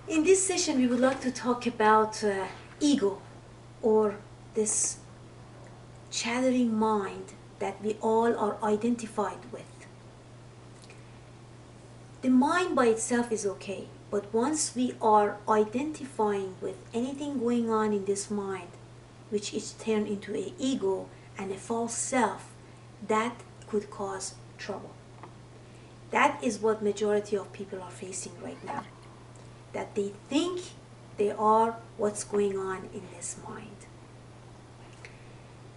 In this session, we would like to talk about ego, or this chattering mind that we all are identified with. The mind by itself is okay, but once we are identifying with anything going on in this mind, which is turned into an ego and a false self, that could cause trouble. That is what majority of people are facing right now. That they think they are what's going on in this mind.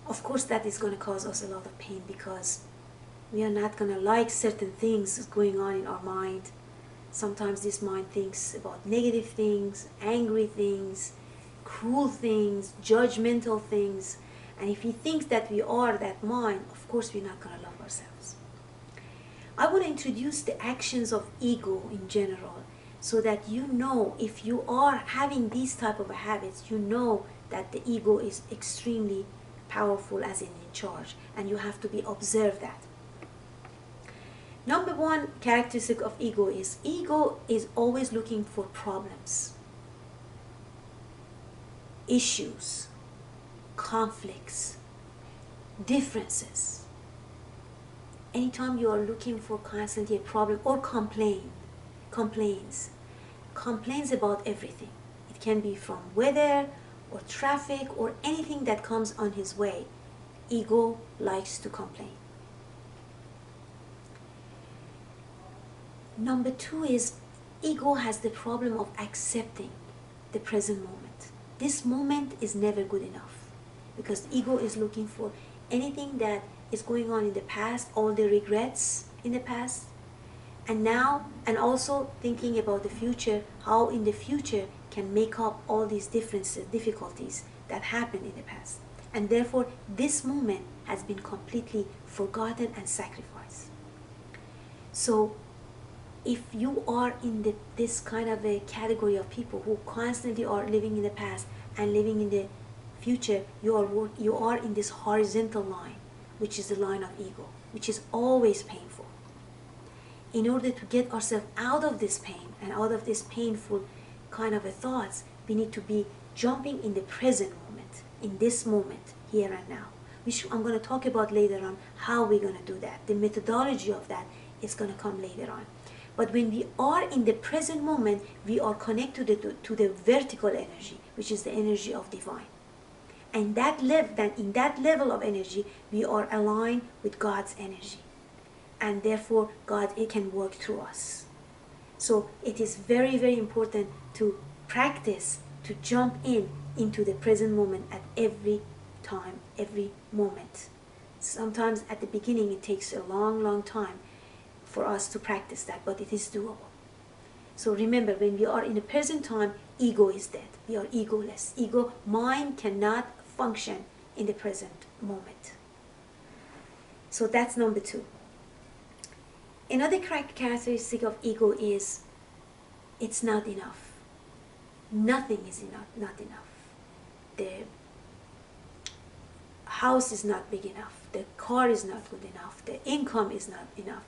Of course, that is going to cause us a lot of pain because we are not going to like certain things going on in our mind. Sometimes this mind thinks about negative things, angry things, cruel things, judgmental things. And if he thinks that we are that mind, of course we're not going to love ourselves. I want to introduce the actions of ego in general so that you know if you are having these type of habits, you know that the ego is extremely powerful as in charge, and you have to be observe that. Number one characteristic of ego is always looking for problems, issues, conflicts, differences. Anytime you are looking for constantly a problem or complains about everything. It can be from weather or traffic or anything that comes on his way. Ego likes to complain. Number two is ego has the problem of accepting the present moment. This moment is never good enough because ego is looking for anything that is going on in the past, all the regrets in the past, and now, and also thinking about the future, how in the future can make up all these differences, difficulties that happened in the past. And therefore, this moment has been completely forgotten and sacrificed. So, if you are in this kind of a category of people who constantly are living in the past and living in the future, you are in this horizontal line, which is the line of ego, which is always painful. In order to get ourselves out of this pain and out of this painful kind of a thoughts, we need to be jumping in the present moment, in this moment, here and now, which I'm going to talk about later on, how we're going to do that. The methodology of that is going to come later on. But when we are in the present moment, we are connected to the vertical energy, which is the energy of divine. And in that level of energy, we are aligned with God's energy. And therefore, God, it can work through us. So it is very, very important to practice, to jump into the present moment at every time, every moment. Sometimes at the beginning, it takes a long, long time for us to practice that, but it is doable. So remember, when we are in the present time, ego is dead. We are egoless. Mind cannot function in the present moment. So that's number two. Another characteristic of ego is it's not enough. Nothing is not enough. The house is not big enough. The car is not good enough. The income is not enough.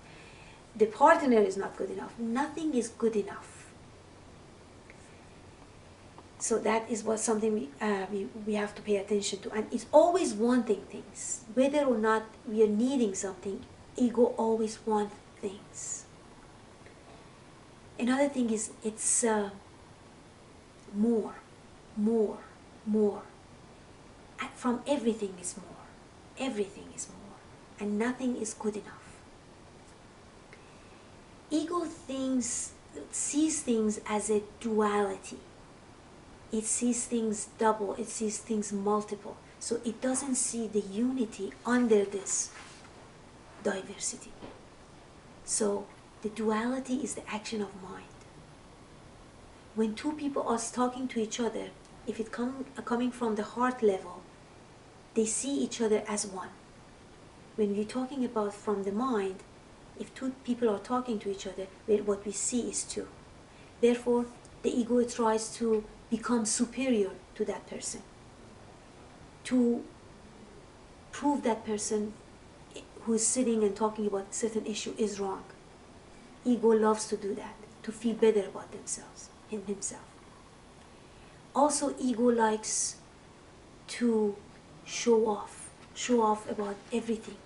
The partner is not good enough. Nothing is good enough. So that is what something we have to pay attention to. And it's always wanting things. Whether or not we are needing something, ego always wants things. Another thing is it's more. And from everything is more. Everything is more. And nothing is good enough. Ego sees things as a duality. It sees things double, it sees things multiple. So it doesn't see the unity under this diversity. So the duality is the action of mind. When two people are talking to each other, if it coming from the heart level, they see each other as one. When we're talking about from the mind, if two people are talking to each other, what we see is two. Therefore, the ego tries to become superior to that person, to prove that person who is sitting and talking about a certain issue is wrong. Ego loves to do that, to feel better about themselves. himself. Also, ego likes to show off about everything.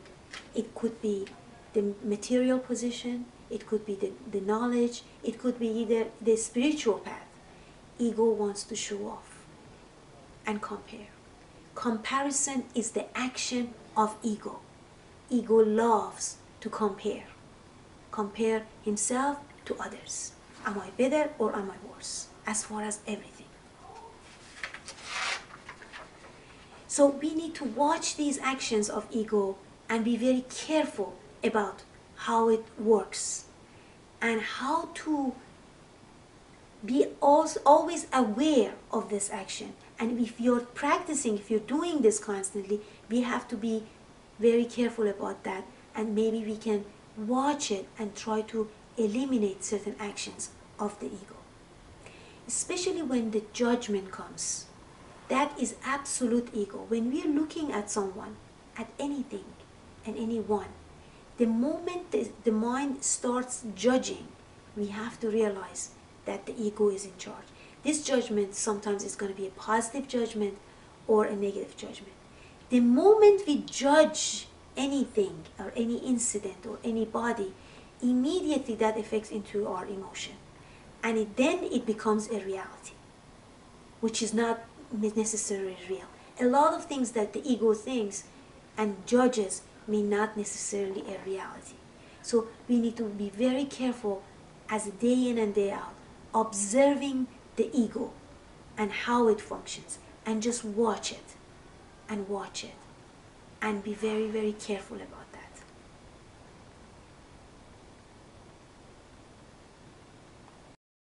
It could be the material position, it could be the knowledge, it could be either the spiritual path. Ego wants to show off and compare. Comparison is the action of ego. Ego loves to compare himself to others. Am I better or am I worse? As far as everything. So we need to watch these actions of ego and be very careful about how it works and how to be always aware of this action. And if you're practicing, if you're doing this constantly, we have to be very careful about that, and maybe we can watch it and try to eliminate certain actions of the ego. Especially when the judgment comes. That is absolute ego. When we are looking at someone, at anything and anyone, the moment the mind starts judging, we have to realize that the ego is in charge. This judgment sometimes is going to be a positive judgment or a negative judgment. The moment we judge anything or any incident or anybody, immediately that affects into our emotion. And then it becomes a reality, which is not necessarily real. A lot of things that the ego thinks and judges may not necessarily a reality. So we need to be very careful as a day in and day out, observing the ego and how it functions, and just watch it and be very, very careful about it.